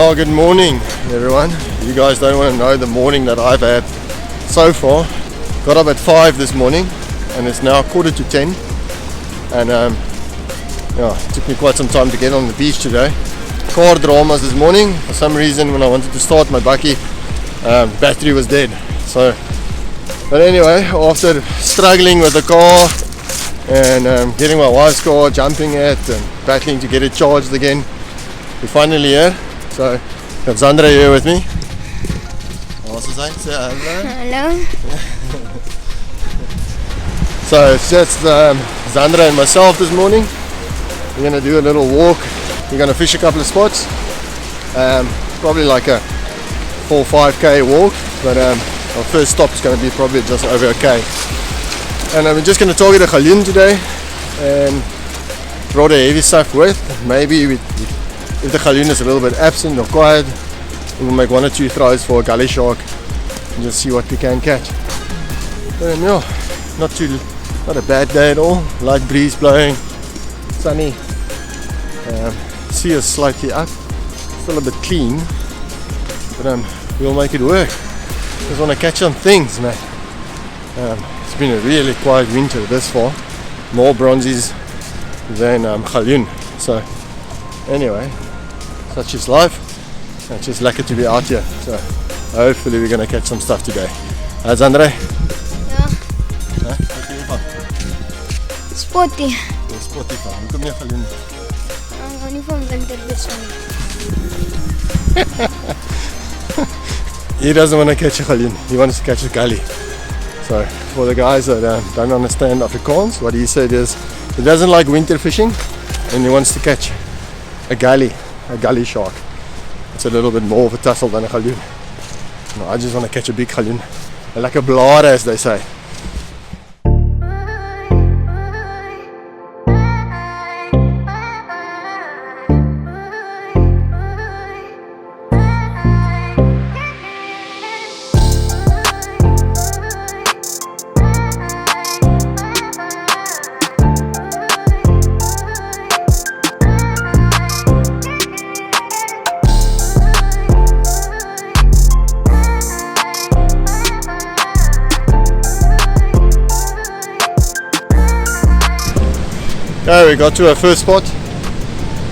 Well, good morning everyone. You guys don't want to know the morning that I've had so far. Got up at 5 this morning and it's now 9:45 and it took me quite some time to get on the beach today. Car dramas this morning. For some reason when I wanted to start my bakkie, battery was dead. But anyway, after struggling with the car and getting my wife's car, jumping it and battling to get it charged again, we're finally here. So I have Xandré here with me. What's his name? Say hello. Hello. So it's just Xandré and myself this morning. We're going to do a little walk. We're going to fish a couple of spots. Probably like a 4-5k walk, but our first stop is going to be probably just over a k. And we're just going to target a Galjoen today and brought a heavy stuff with. Maybe if the Galjoen is a little bit absent or quiet, we'll make 1 or 2 throws for a Gulley Shark and just see what we can catch. But yeah, not a bad day at all. Light breeze blowing, sunny. Sea is slightly up, still a bit clean, but we'll make it work. Just want to catch some things, man. It's been a really quiet winter this far, more bronzies than Galjoen. So anyway, such is life. It's just lucky to be out here. So hopefully we're gonna catch some stuff today. Xandré? Ja. Wat doen jy van? Spotty. Jy spotty van. Hoe kom jy Galjoen? Ik hou niet van wintervis nie. He doesn't want to catch a Galjoen. He wants to catch a gully. So for the guys that don't understand Afrikaans, what he said is he doesn't like winter fishing and he wants to catch a gully shark. It's a little bit more of a tussle than a Galjoen. No, I just want to catch a big Galjoen. Like a blaar, as they say. Okay, we got to our first spot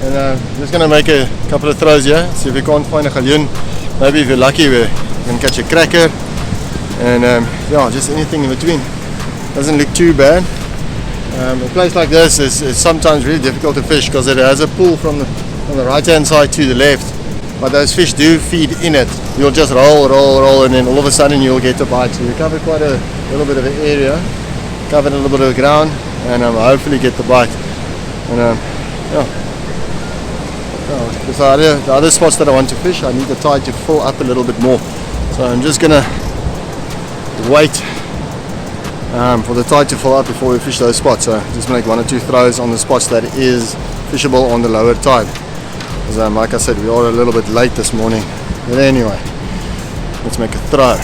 and I'm just going to make a couple of throws here, see if we can't find a Galjoen. Maybe if you're lucky we can catch a cracker and yeah, just anything in between. Doesn't look too bad. A place like this is sometimes really difficult to fish because it has a pull from the right hand side to the left, but those fish do feed in it. You'll just roll and then all of a sudden you'll get a bite. So you cover quite a little bit of an area, covered a little bit of ground and hopefully get the bite. And yeah. Because the other spots that I want to fish, I need the tide to fill up a little bit more. So I'm just gonna wait for the tide to fill up before we fish those spots. So just make 1 or 2 throws on the spots that is fishable on the lower tide. Because like I said, we are a little bit late this morning. But anyway, let's make a throw.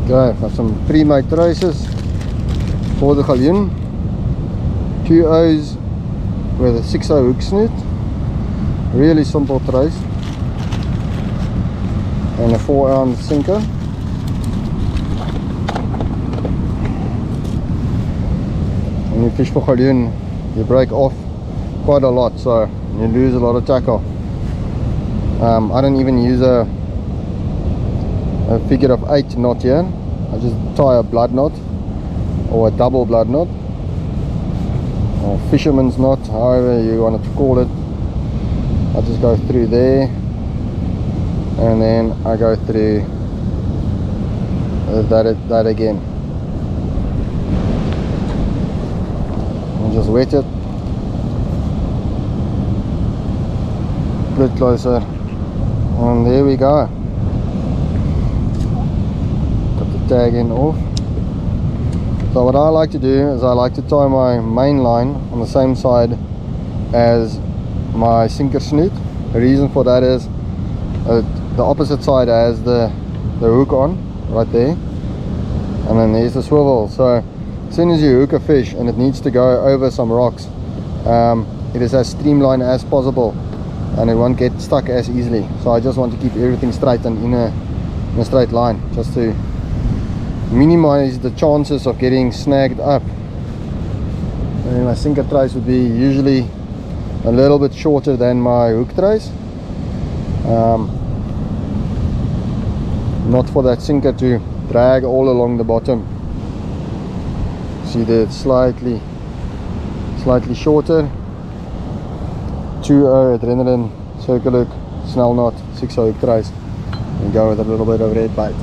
Okay, I've got some pre-made traces for the Galjoen. 2 O's with a 6-0 hook snoot. Really simple trace. And a 4-ounce sinker. When you fish for Galjoen, you break off quite a lot, so you lose a lot of tackle. I don't even use a figure of 8 knot here. I just tie a blood knot or a double blood knot or fisherman's knot, however you want to call it. I just go through there and then I go through that again. just wet it. A bit closer, and there we go. Got the tag in off. So what I like to do is I like to tie my main line on the same side as my sinker snoot. The reason for that is the opposite side has the hook on right there, and then there's the swivel. So as soon as you hook a fish and it needs to go over some rocks, it is as streamlined as possible and it won't get stuck as easily. So I just want to keep everything straight and in a straight line, just to minimize the chances of getting snagged up. And my sinker trace would be usually a little bit shorter than my hook trace, not for that sinker to drag all along the bottom. See that it's slightly shorter. 2.0 adrenaline circle hook, snell knot, 6 hook trace, and go with a little bit of red bait.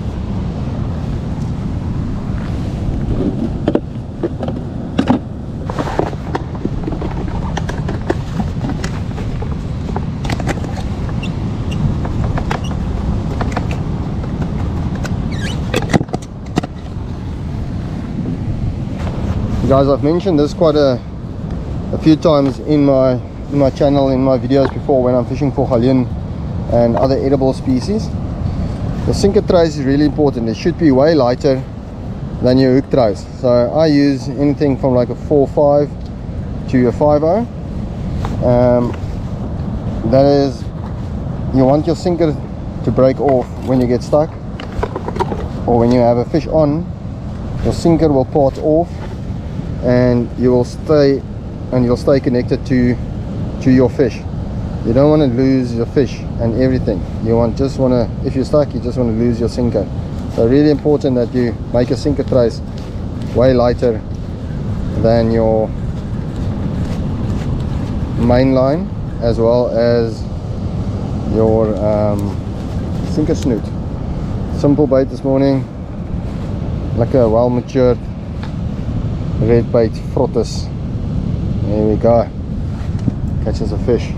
Guys, I've mentioned this quite a few times in my channel, in my videos before, when I'm fishing for Galjoen and other edible species. The sinker trace is really important. It should be way lighter than your hook trace. So I use anything from like a 4.5 to a 5.0. That is, you want your sinker to break off when you get stuck, or when you have a fish on. Your sinker will part off, and you'll stay connected to your fish. You don't want to lose your fish and everything. If you're stuck, you just want to lose your sinker. So really important that you make a sinker trace way lighter than your main line, as well as your sinker snoot. Simple bait this morning, like a well matured red bait frottis. There we go. Catches a fish.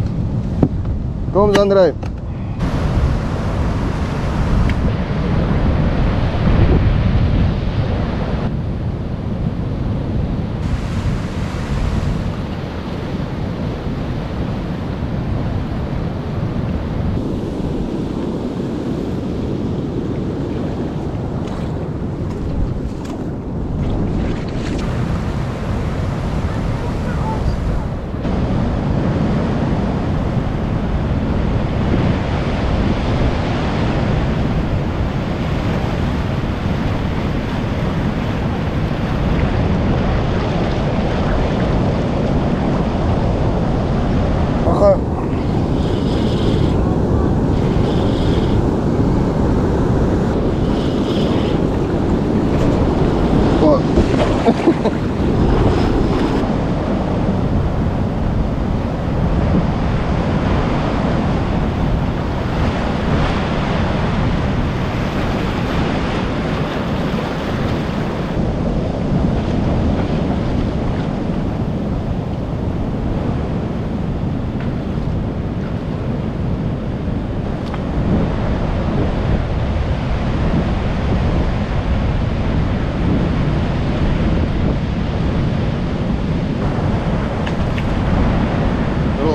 Kom Xandré.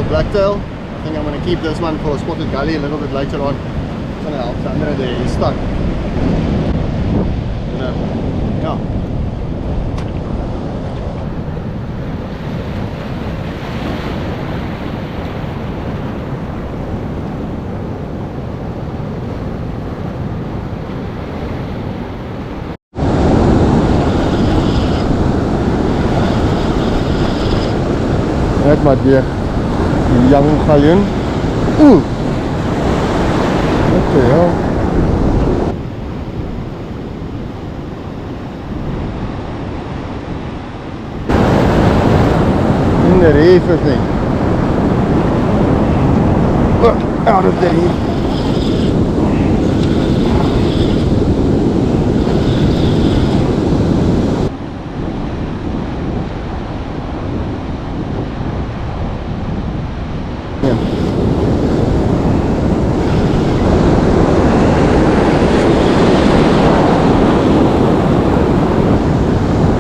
Blacktail. I think I'm going to keep this one for a spotted gully a little bit later on. It's going to help Xandré there. He's stuck. Yeah. That might be a young Galjoen. Ooh! What the hell? In the reef, I think. Out of the reef.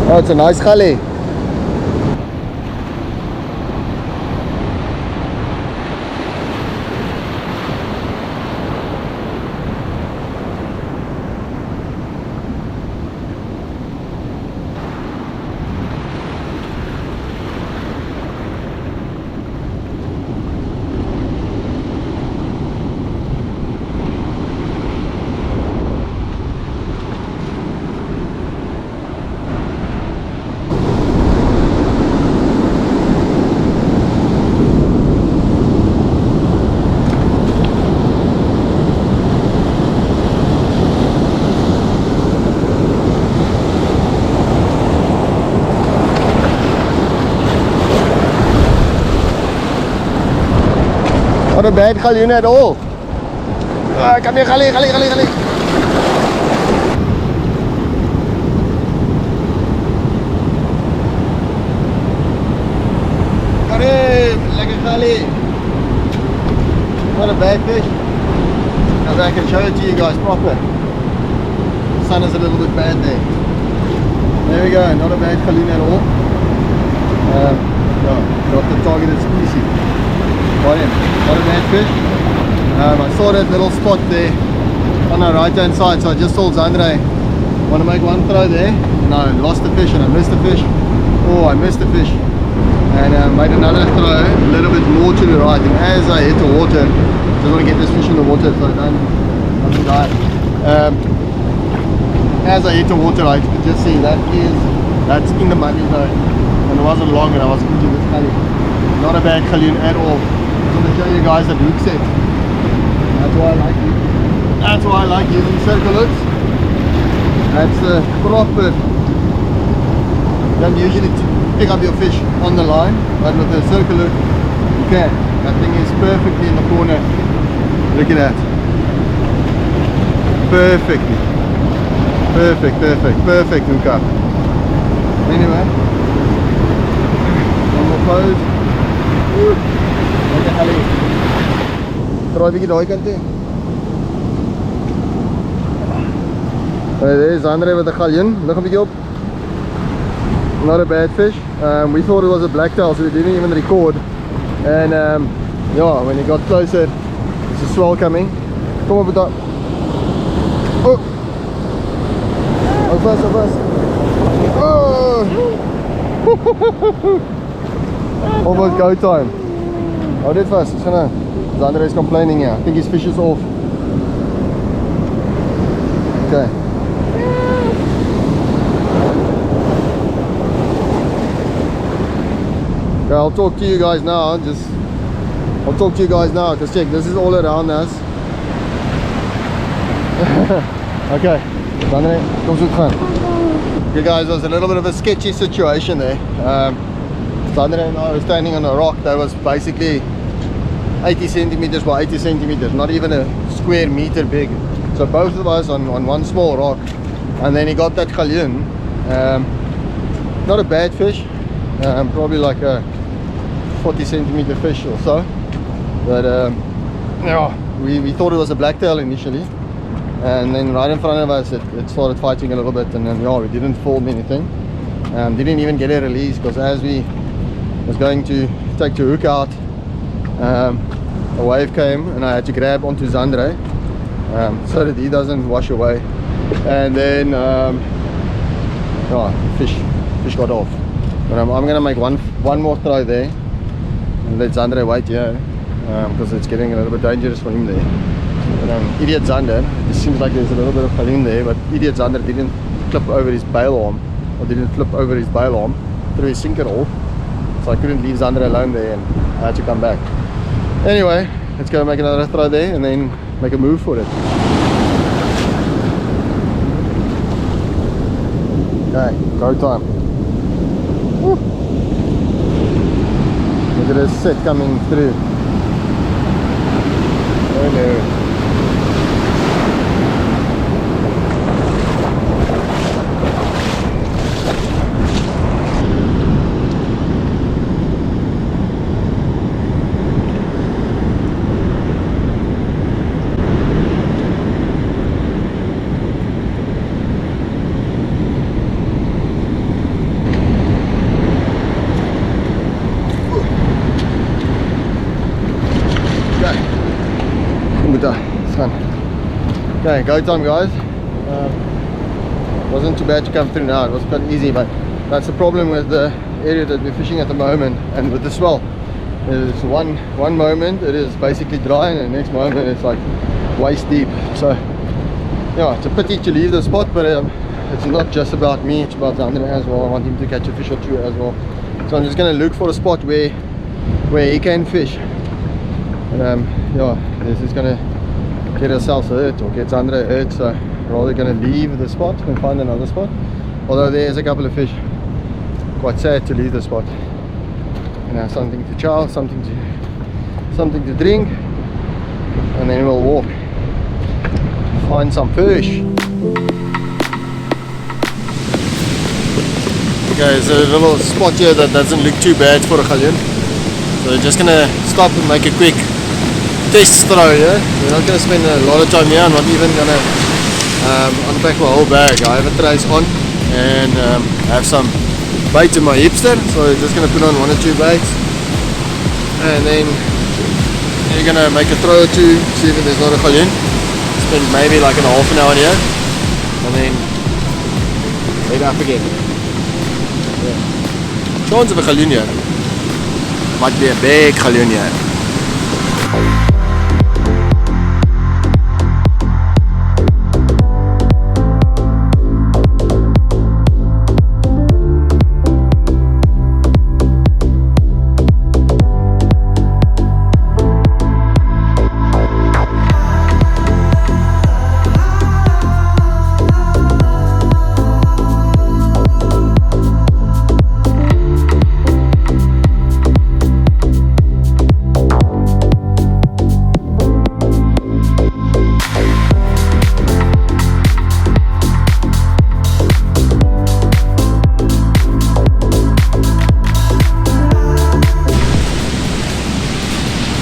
Oh, it's a nice gully. Not a bad galjoen at all. Come here, Gully. Got him! Lekker Gully. Not a bad fish. Now I can show it to you guys proper. The sun is a little bit bad there. There we go, not a bad galjoen at all. Got the targeted species. Got him. Not a bad fish. I saw that little spot there on the right hand side, so I just told Xandré I want to make one throw there, and I lost the fish and I missed the fish. Oh, I missed the fish, and made another throw a little bit more to the right, and as I hit the water, just want to get this fish in the water so I don't die. As I hit the water, I could just see that's in the muddy zone, and it wasn't long and I was into this gully. Not a bad galjoen at all. I'm going to show you guys that hook set. That's why I like using circle hooks. That's proper. You don't usually pick up your fish on the line, but with the circle hook you can. That thing is perfectly in the corner. Look at that. Perfectly. Perfect hook up. Anyway, one more pose. Lekker gully. Draai bietjie daai kant toe. There's Xandré with the galjoen. Look 'n bietjie op. Not a bad fish. We thought it was a blacktail, so we didn't even record. And yeah, when he got closer, there's a swell coming. Kom op met dat. Oh! Vast. Oh! Almost go time. Hold it fast, Xandré is complaining here. I think his fish is off. Okay. Okay, I'll talk to you guys now. I'll talk to you guys now because check, this is all around us. Okay, Xandré, kom so gaan. Okay guys, there's a little bit of a sketchy situation there. Xandré and I were standing on a rock that was basically 80 centimeters by 80 centimeters, not even a square meter big. So both of us on one small rock, and then he got that galjoen. Not a bad fish, probably like a 40 centimeter fish or so. But yeah, we thought it was a blacktail initially, and then right in front of us it started fighting a little bit, and then yeah, we didn't film anything. Didn't even get a release because as we was going to take the hook out, a wave came and I had to grab onto Xandré so that he doesn't wash away, and then yeah, fish got off. But I'm gonna make one more throw there and let Xandré wait here because it's getting a little bit dangerous for him there. But idiot Xandré, it seems like there's a little bit of galjoen there, but idiot Xandré didn't clip over his bail arm, or didn't flip over his bail arm through his sinker hole, so I couldn't leave Xandré alone there and I had to come back. Anyway, let's go make another throw there and then make a move for it. Okay, go time. Woo. Look at this set coming through. Hello. Okay, go time guys. Wasn't too bad to come through now, it was quite easy, but that's the problem with the area that we're fishing at the moment and with the swell. There's one moment it is basically dry and the next moment it's like waist deep. So yeah, it's a pity to leave the spot, but it's not just about me, it's about Xandré as well. I want him to catch a fish or two as well. So I'm just going to look for a spot where he can fish. And yeah, this is going to get ourselves hurt or get Xandré hurt, so rather going to leave the spot and find another spot. Although there's a couple of fish. Quite sad to leave the spot. And have something to chow, something to drink, and then we'll walk. Find some fish. Okay, there's a little spot here that doesn't look too bad for a galjoen. So we're just gonna stop and make a quick test throw here. We're not gonna spend a lot of time here. I'm not even gonna unpack my whole bag. I have a trace on and have some bait in my hipster, so we're just gonna put on 1 or 2 baits, and then you're gonna make a throw or two, see if there's not a galjoen. Spend maybe like a half an hour here, and then head up again. Yeah. Chance of a galjoen here. Might be a big galjoen here.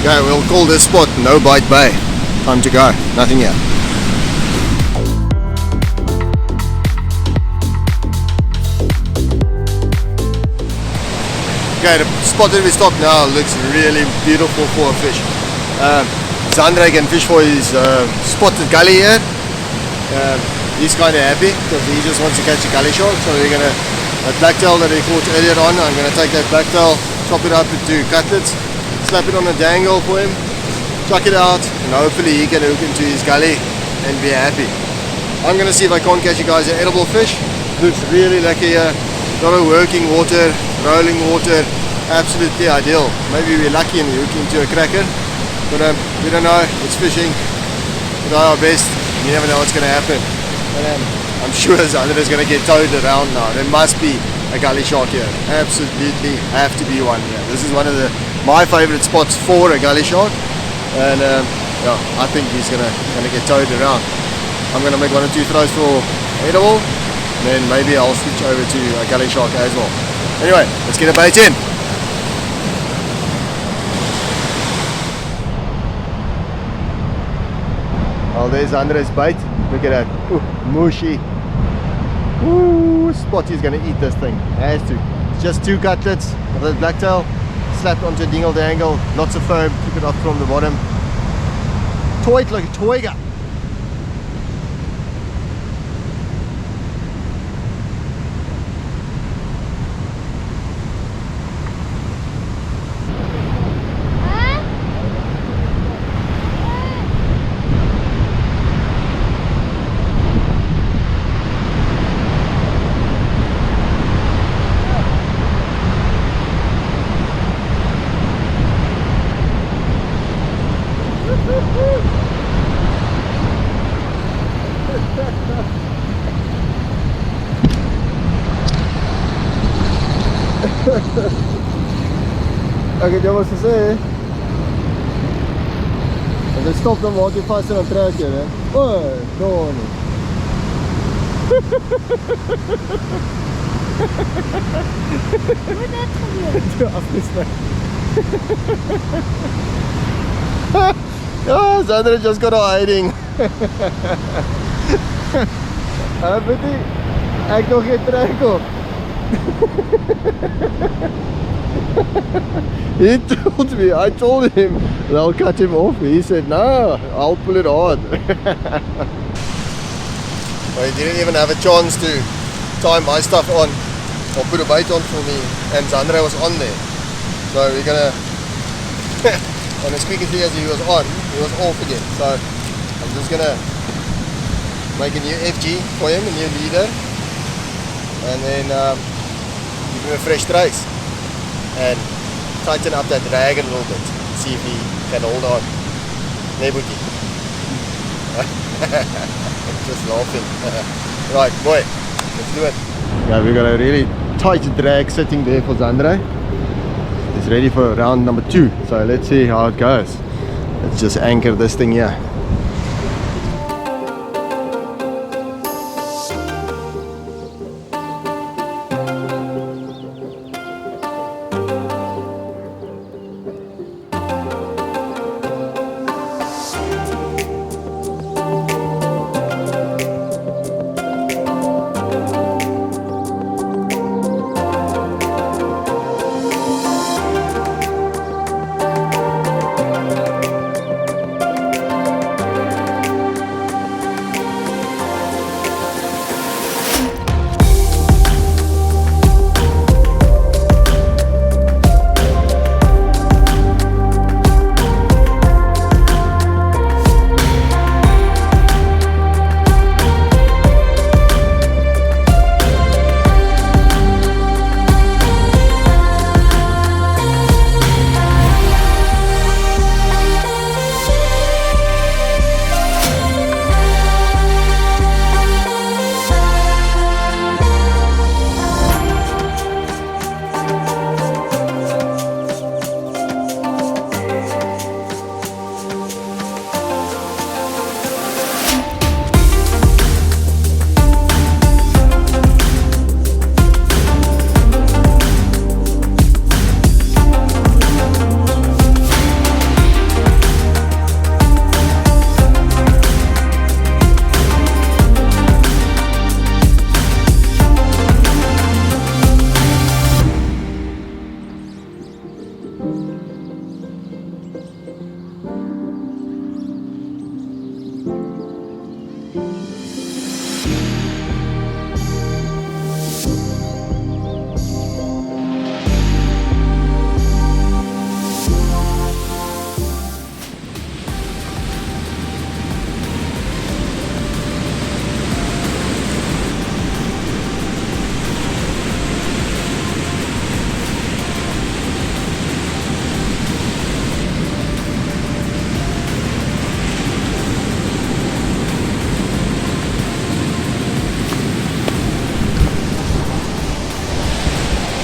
Okay, we'll call this spot No Bite Bay. Time to go. Nothing here. Okay, the spot that we stopped now looks really beautiful for a fish. Xandré can fish for his spotted gully here. He's kind of happy because he just wants to catch a gully shark. So we're gonna, that blacktail that he caught earlier on, I'm gonna take that blacktail, chop it up into cutlets, slap it on a dangle for him, chuck it out, and hopefully he can hook into his gully and be happy. I'm going to see if I can't catch you guys an edible fish. Looks really lucky here. Got a working water, rolling water, absolutely ideal. Maybe we're lucky and we hook into a cracker, but we don't know. It's fishing. We try our best. You never know what's going to happen. But I'm sure Xandré is going to get towed around now. There must be a gully shark here. Absolutely have to be one here. This is one of my favorite spots for a gully shark, and yeah, I think he's gonna get towed around. I'm gonna make 1 or 2 throws for edible, and then maybe I'll switch over to a gully shark as well. Anyway, let's get a bait in. Oh, there's Xandré's bait. Look at that. Ooh, mushy. Ooh, Spotty's gonna eat this thing. Has to. It's just 2 cutlets of that blacktail. Slapped onto a dingle dangle, lots of foam, took it off from the bottom. Toyed like a toiger. Ek het jou wat gesê. As jy stop dan maak jy vas en dan trek jy, hè. Oei, Donnie. Hoe het dit gebeur? Toe afgesny. Ja, Xandré just got a hiding. Weet jy, ek nog geen trek op. He told me, I told him they'll cut him off. He said, no, I'll pull it hard. But he didn't even have a chance to tie my stuff on or put a bait on for me, and Xandré was on there. So we're gonna and as quickly as he was on, he was off again. So I'm just gonna make a new FG for him, a new leader, and then give him a fresh trace and tighten up that drag a little bit, see if he can hold on. Nebuki. Just laughing. Right, boy, let's do it. Yeah, we got a really tight drag sitting there for Xandré. It's ready for round number 2, so let's see how it goes. Let's just anchor this thing here.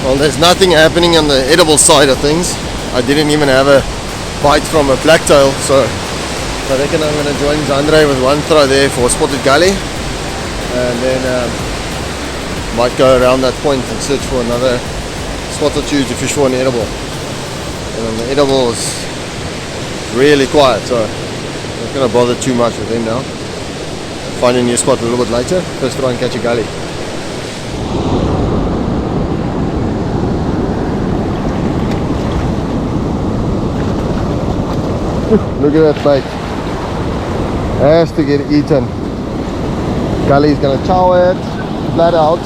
Well, there's nothing happening on the edible side of things. I didn't even have a bite from a blacktail, so I reckon I'm going to join Xandré with one throw there for a spotted gully, and then might go around that point and search for another spot or two to fish for an edible. And the edible is really quiet, so I'm not going to bother too much with him now. Find a new spot a little bit later. First try and catch a gully. Look at that bait. Has to get eaten. Gully's gonna chow it flat out.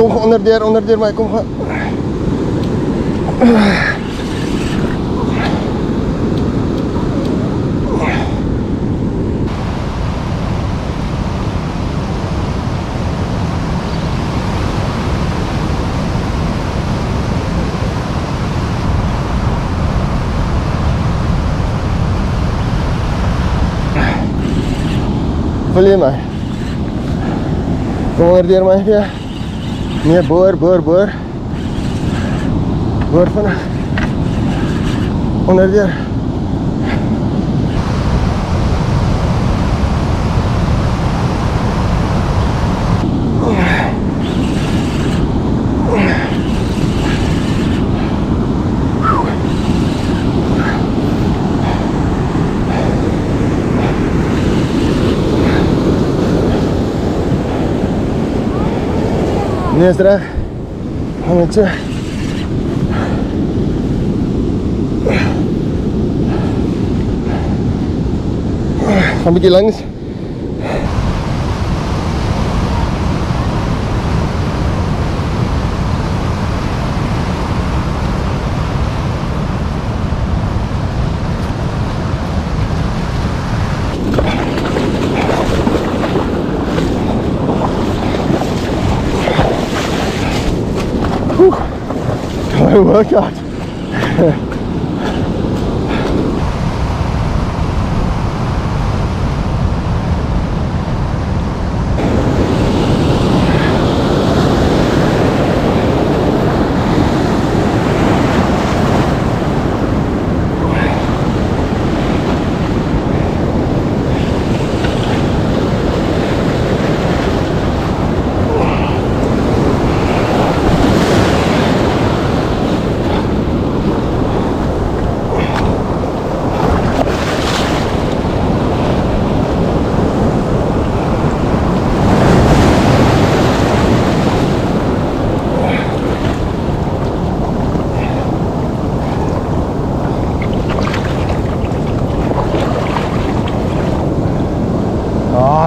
Kom onderdeur my, kom gaan. Vul jy my? Kom onderdeur my weer. Nee, boor. Boor vinnig. Onderdeur. Nee, is reg. Gaan net so. Gaan bietjie langs. Workout.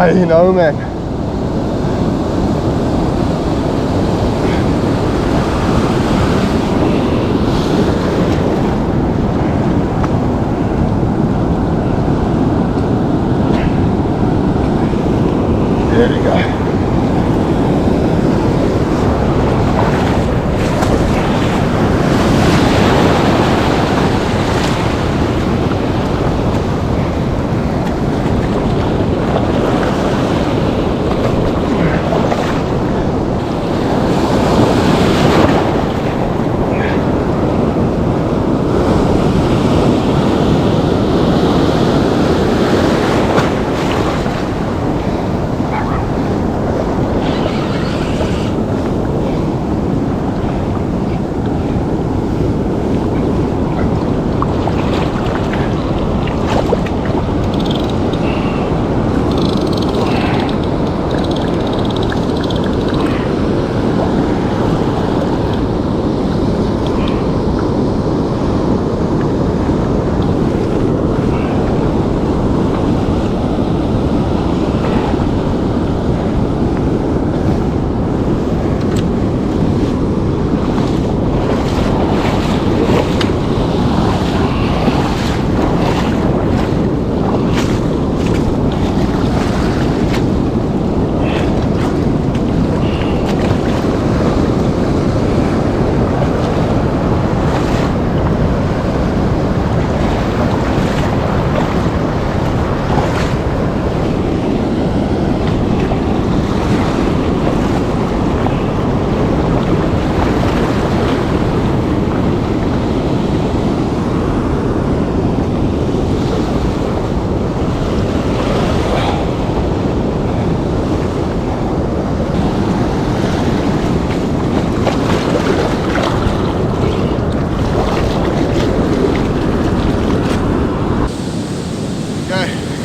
You know, man. There we go.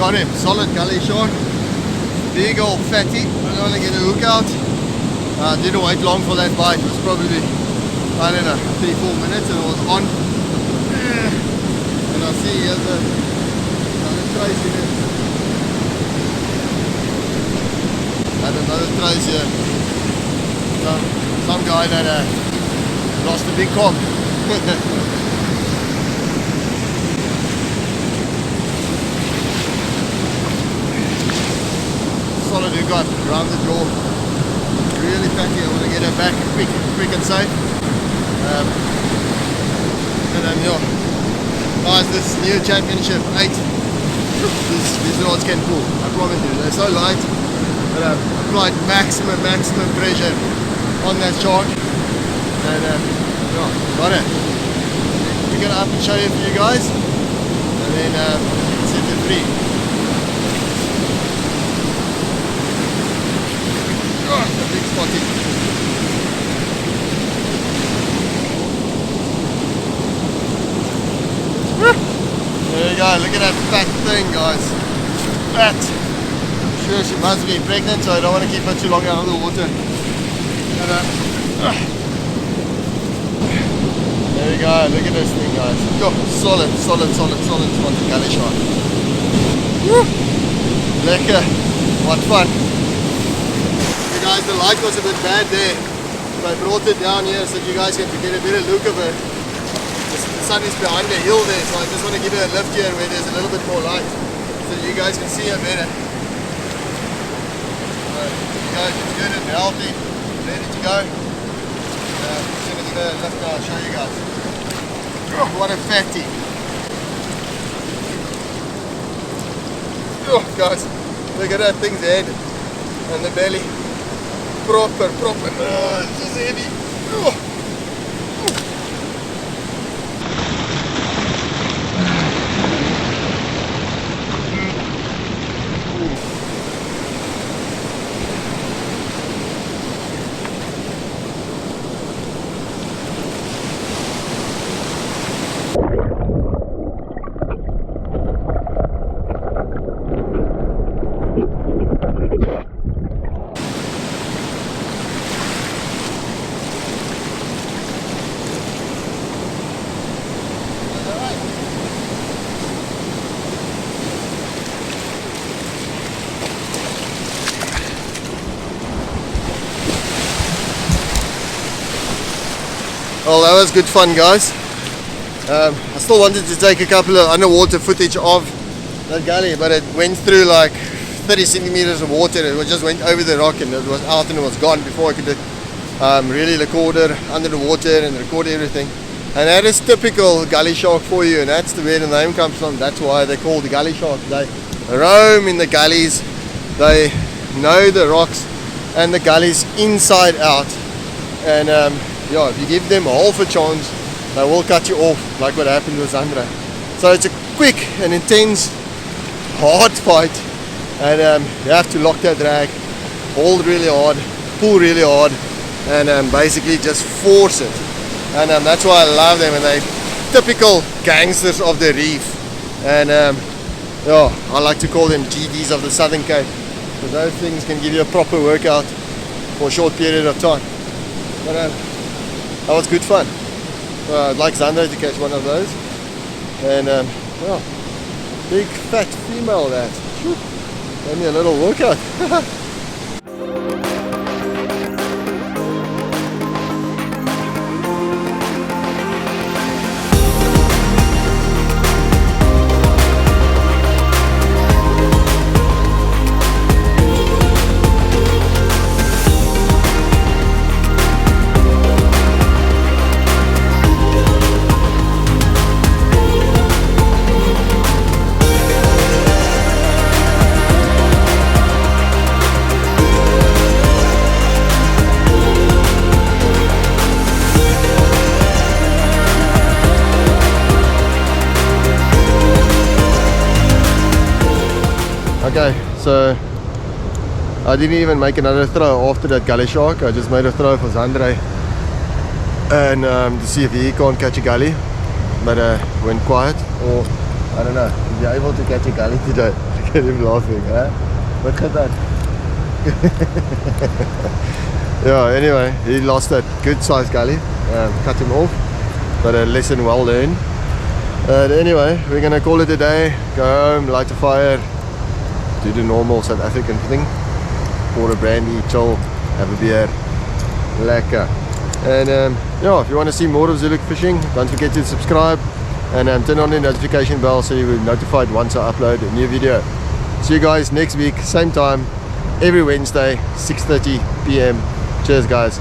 Got him, solid gully shark, big old fatty. I'm going to get a hook out. Didn't wait long for that bite. It was probably, I don't know, 3-4 minutes and it was on. And I see here's another trace in it. And another trace here. So some guy that lost a big cock. Solid you got around the jaw. Really fatty. I want to get her back quick and safe. And then yeah, guys, this new championship 8. These rods can pull. I promise you, they're so light. But I've applied maximum pressure on that shark, and yeah, got it. Pick it up and show it for you guys, and then set it free. Oh, a big spotty. There you go, look at that fat thing, guys. Fat. I'm sure she must be pregnant, so I don't want to keep her too long out of the water. And, there you go, look at this thing, guys. Oh, solid gully shark. Woo. Lekker. What fun. You guys, the light was a bit bad there, so I brought it down here so you guys can get a better look of it. The sun is behind the hill there, so I just want to give it a lift here where there's a little bit more light, so you guys can see her better. You guys, it's good and healthy, ready to go. Just going to give it a lift now, I'll show you guys. Oh, what a fatty. Oh guys, look at that thing's head and the belly. Proper. Oh, it's just heavy. Oh. Well, that was good fun, guys. I still wanted to take a couple of underwater footage of that gully, but it went through like 30 centimeters of water. It just went over the rock and it was out and it was gone before I could really record it under the water and record everything. And that is typical gully shark for you, and that's where the name comes from. That's why they're called the gully sharks. They roam in the gullies. They know the rocks and the gullies inside out. And yeah, if you give them half a chance, they will cut you off, like what happened with Xandré. So it's a quick and intense, hard fight, and you have to lock that drag, hold really hard, pull really hard, and basically just force it. And that's why I love them, and they're typical gangsters of the reef. And yeah, I like to call them GDs of the Southern Cape, because those things can give you a proper workout for a short period of time. But that was good fun. I'd like Xandré to catch one of those. And well, big fat female that. Gave me a little workout. Okay, so I didn't even make another throw after that gully shark. I just made a throw for Xandré and to see if he can't catch a gully, but went quiet. Or I don't know, is he able to catch a gully today? Look at him laughing, huh? What at that? Yeah, anyway, he lost that good sized gully, cut him off, but a lesson well learned. Anyway, we're gonna call it a day, go home, light a fire, do the normal South African thing, pour a brandy, chill, have a beer, lekker. And yeah, if you want to see more of Zulu fishing, don't forget to subscribe and turn on the notification bell so you'll be notified once I upload a new video. See you guys next week, same time, every Wednesday, 6:30 p.m. Cheers guys.